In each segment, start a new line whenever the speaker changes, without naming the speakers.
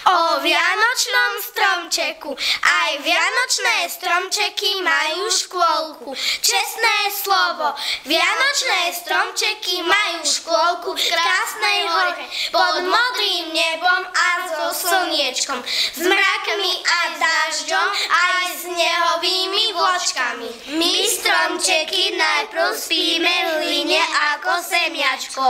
O vianočnom stromčeku. Aj vianočné stromčeky majú škôlku. Čestné slovo. Vianočné stromčeky majú škôlku v krásnej hore pod modrým nebom a so slniečkom, s mrakmi a dážďom aj s snehovými vločkami. My stromčeky najprv spíme v hline ako semiačko.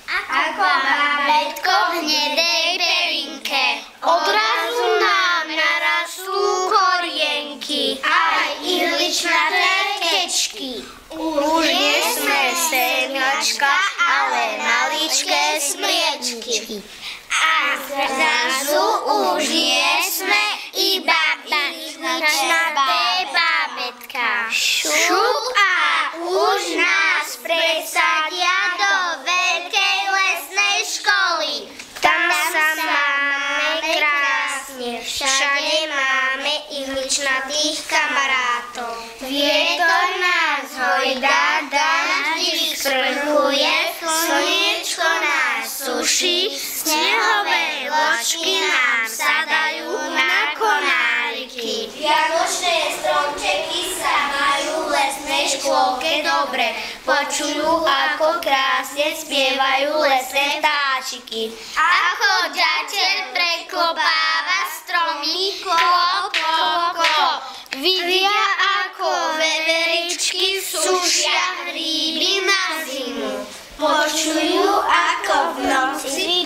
Ako bábätko v hnedej pelinke. Odrazu nám narastú korienky, aj ihličnaté kečky. Už nie sme semiačka, ale maličké smliečky. A zrazu už nie sme iba ihličnaté bábätka. Šup a už nás presadia do veľkej lesnej školy. Tam sa máme krásne, všade máme ihličnatých kamarátov. Vietor nás hojdá, dáždik sprchuje, slniečko nás suší, snehové vločky nám sadajú na konáriky. Vianočné stromčeky sa majú v lesnej škôlke dobre, počujú, ako krásne spievajú lesné vtáčiky. Ako ďateľ preklopáva stromy, klop, klop, klop. Vidia, ako veveričky sušia hríby na zimu. Počujú, ako v noci